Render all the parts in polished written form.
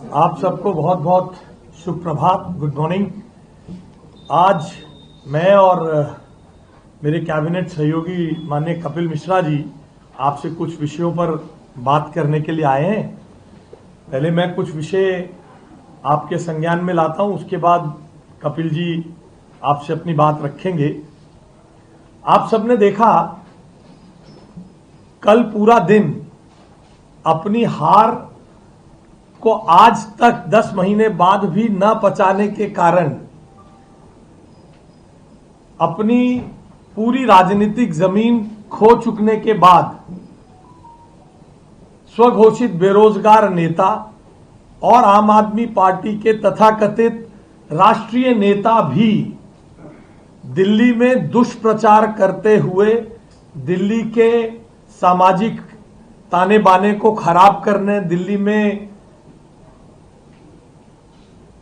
आप सबको बहुत बहुत शुभ प्रभात, गुड मॉर्निंग। आज मैं और मेरे कैबिनेट सहयोगी माननीय कपिल मिश्रा जी आपसे कुछ विषयों पर बात करने के लिए आए हैं। पहले मैं कुछ विषय आपके संज्ञान में लाता हूं, उसके बाद कपिल जी आपसे अपनी बात रखेंगे। आप सबने देखा कल पूरा दिन अपनी हार को आज तक 10 महीने बाद भी न पचाने के कारण अपनी पूरी राजनीतिक जमीन खो चुकने के बाद स्वघोषित बेरोजगार नेता और आम आदमी पार्टी के तथाकथित राष्ट्रीय नेता भी दिल्ली में दुष्प्रचार करते हुए दिल्ली के सामाजिक ताने बाने को खराब करने, दिल्ली में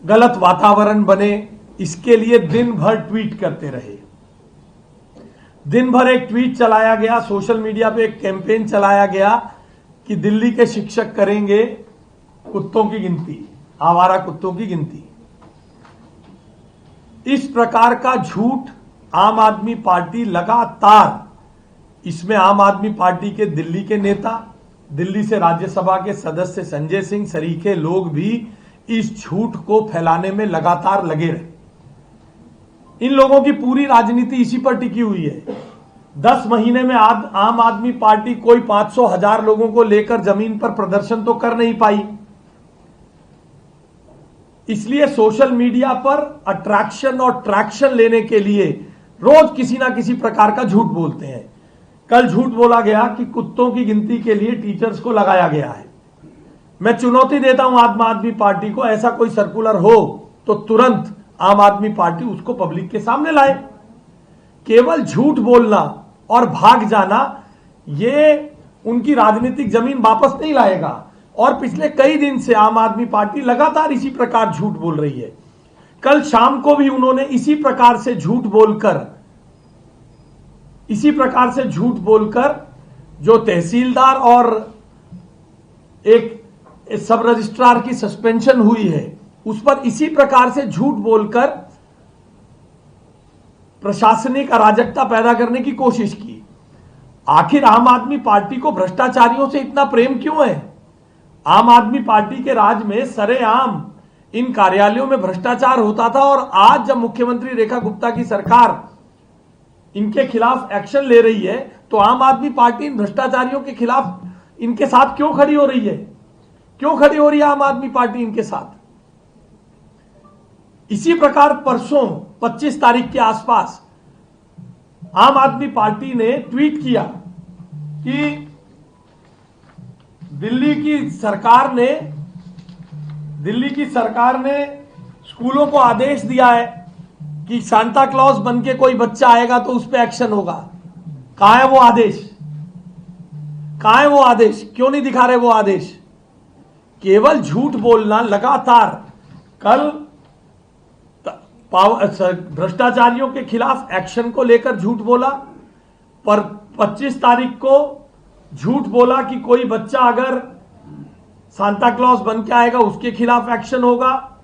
गलत वातावरण बने, इसके लिए दिन भर ट्वीट करते रहे। दिन भर एक ट्वीट चलाया गया, सोशल मीडिया पे एक कैंपेन चलाया गया कि दिल्ली के शिक्षक करेंगे कुत्तों की गिनती, आवारा कुत्तों की गिनती। इस प्रकार का झूठ आम आदमी पार्टी लगातार, इसमें आम आदमी पार्टी के दिल्ली के नेता, दिल्ली से राज्यसभा के सदस्य संजय सिंह सरीखे लोग भी इस झूठ को फैलाने में लगातार लगे रहे। इन लोगों की पूरी राजनीति इसी पर टिकी हुई है। 10 महीने में आम आदमी पार्टी कोई 500,000 लोगों को लेकर जमीन पर प्रदर्शन तो कर नहीं पाई, इसलिए सोशल मीडिया पर अट्रैक्शन और ट्रैक्शन लेने के लिए रोज किसी ना किसी प्रकार का झूठ बोलते हैं। कल झूठ बोला गया कि कुत्तों की गिनती के लिए टीचर्स को लगाया गया है। मैं चुनौती देता हूं आम आदमी पार्टी को, ऐसा कोई सर्कुलर हो तो तुरंत आम आदमी पार्टी उसको पब्लिक के सामने लाए। केवल झूठ बोलना और भाग जाना ये उनकी राजनीतिक जमीन वापस नहीं लाएगा। और पिछले कई दिन से आम आदमी पार्टी लगातार इसी प्रकार झूठ बोल रही है। कल शाम को भी उन्होंने इसी प्रकार से झूठ बोलकर जो तहसीलदार और एक सब रजिस्ट्रार की सस्पेंशन हुई है उस पर इसी प्रकार से झूठ बोलकर प्रशासनिक अराजकता पैदा करने की कोशिश की। आखिर आम आदमी पार्टी को भ्रष्टाचारियों से इतना प्रेम क्यों है? आम आदमी पार्टी के राज में सरेआम इन कार्यालयों में भ्रष्टाचार होता था, और आज जब मुख्यमंत्री रेखा गुप्ता की सरकार इनके खिलाफ एक्शन ले रही है तो आम आदमी पार्टी इन भ्रष्टाचारियों के खिलाफ इनके साथ क्यों खड़ी हो रही है? क्यों खड़ी हो रही है आम आदमी पार्टी इनके साथ? इसी प्रकार परसों 25 तारीख के आसपास आम आदमी पार्टी ने ट्वीट किया कि दिल्ली की सरकार ने स्कूलों को आदेश दिया है कि सांता क्लॉज बन के कोई बच्चा आएगा तो उस पर एक्शन होगा। कहां है वो आदेश? कहां है वो आदेश? क्यों नहीं दिखा रहे वो आदेश? केवल झूठ बोलना लगातार। कल भ्रष्टाचारियों के खिलाफ एक्शन को लेकर झूठ बोला, पर 25 तारीख को झूठ बोला कि कोई बच्चा अगर सांता क्लॉज बन के आएगा उसके खिलाफ एक्शन होगा।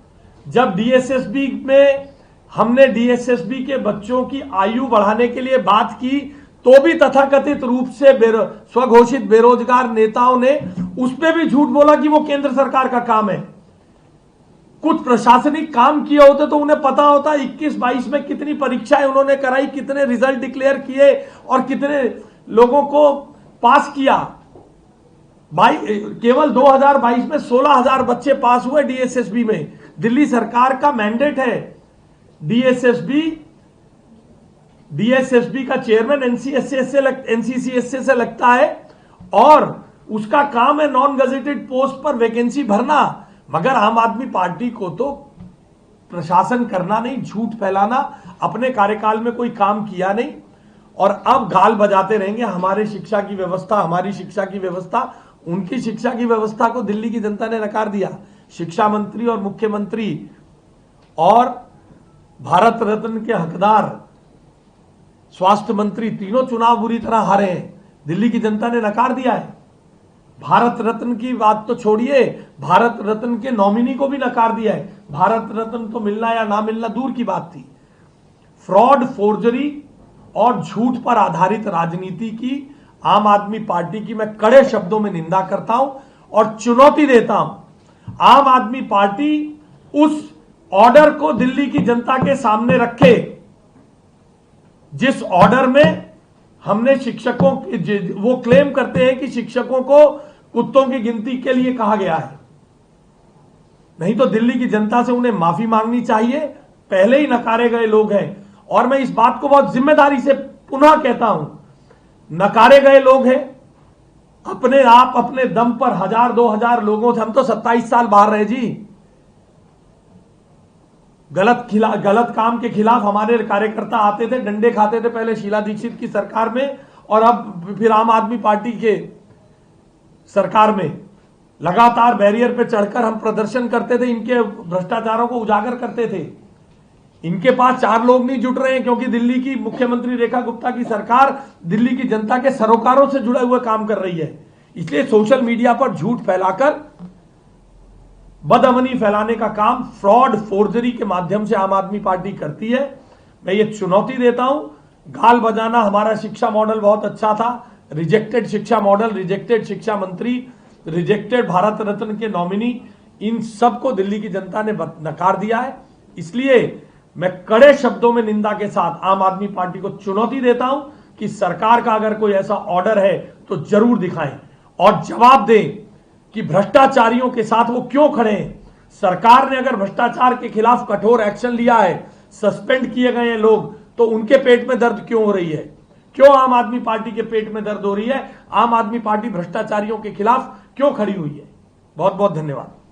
जब डीएसएसबी में हमने डीएसएसबी के बच्चों की आयु बढ़ाने के लिए बात की तो भी तथाकथित रूप से स्वघोषित बेरोजगार नेताओं ने उस पर भी झूठ बोला कि वो केंद्र सरकार का काम है। कुछ प्रशासनिक काम किए होते तो उन्हें पता होता 21-22 में कितनी परीक्षाएं उन्होंने कराई, कितने रिजल्ट डिक्लेयर किए और कितने लोगों को पास किया। केवल 2022 में 16,000 बच्चे पास हुए डीएसएसबी में। दिल्ली सरकार का मैंडेट है। डीएसएसबी का चेयरमैन एनसीसीएसए से लगता है और उसका काम है नॉन गजेटेड पोस्ट पर वैकेंसी भरना। मगर आम आदमी पार्टी को तो प्रशासन करना नहीं, झूठ फैलाना, अपने कार्यकाल में कोई काम किया नहीं और अब गाल बजाते रहेंगे हमारी शिक्षा की व्यवस्था। उनकी शिक्षा की व्यवस्था को दिल्ली की जनता ने नकार दिया। शिक्षा मंत्री और मुख्यमंत्री और भारत रत्न के हकदार स्वास्थ्य मंत्री तीनों चुनाव बुरी तरह हारे हैं। दिल्ली की जनता ने नकार दिया है। भारत रत्न की बात तो छोड़िए, भारत रत्न के नॉमिनी को भी नकार दिया है। भारत रत्न तो मिलना या ना मिलना दूर की बात थी। फ्रॉड, फोर्जरी और झूठ पर आधारित राजनीति की आम आदमी पार्टी की मैं कड़े शब्दों में निंदा करता हूं और चुनौती देता हूं। आम आदमी पार्टी उस ऑर्डर को दिल्ली की जनता के सामने रखे जिस ऑर्डर में हमने शिक्षकों वो क्लेम करते हैं कि शिक्षकों को कुत्तों की गिनती के लिए कहा गया है। नहीं तो दिल्ली की जनता से उन्हें माफी मांगनी चाहिए। पहले ही नकारे गए लोग हैं और मैं इस बात को बहुत जिम्मेदारी से पुनः कहता हूं, नकारे गए लोग हैं। अपने आप अपने दम पर 1000-2000 लोगों से, हम तो 27 साल बाहर रहे जी। गलत काम के खिलाफ हमारे कार्यकर्ता आते थे, डंडे खाते थे पहले शीला दीक्षित की सरकार में और अब फिर आम आदमी पार्टी के सरकार में। लगातार बैरियर पे चढ़कर हम प्रदर्शन करते थे, इनके भ्रष्टाचारों को उजागर करते थे। इनके पास 4 लोग नहीं जुट रहे हैं क्योंकि दिल्ली की मुख्यमंत्री रेखा गुप्ता की सरकार दिल्ली की जनता के सरोकारों से जुड़े हुए काम कर रही है। इसलिए सोशल मीडिया पर झूठ फैलाकर बदअमनी फैलाने का काम फ्रॉड, फोर्जरी के माध्यम से आम आदमी पार्टी करती है। मैं ये चुनौती देता हूं। गाल बजाना, हमारा शिक्षा मॉडल बहुत अच्छा था, रिजेक्टेड शिक्षा मॉडल, रिजेक्टेड शिक्षा मंत्री, रिजेक्टेड भारत रत्न के नॉमिनी, इन सब को दिल्ली की जनता ने नकार दिया है। इसलिए मैं कड़े शब्दों में निंदा के साथ आम आदमी पार्टी को चुनौती देता हूं कि सरकार का अगर कोई ऐसा ऑर्डर है तो जरूर दिखाएं और जवाब दें कि भ्रष्टाचारियों के साथ वो क्यों खड़े हैं। सरकार ने अगर भ्रष्टाचार के खिलाफ कठोर एक्शन लिया है, सस्पेंड किए गए हैं लोग, तो उनके पेट में दर्द क्यों हो रही है? क्यों आम आदमी पार्टी के पेट में दर्द हो रही है? आम आदमी पार्टी भ्रष्टाचारियों के खिलाफ क्यों खड़ी हुई है? बहुत बहुत धन्यवाद।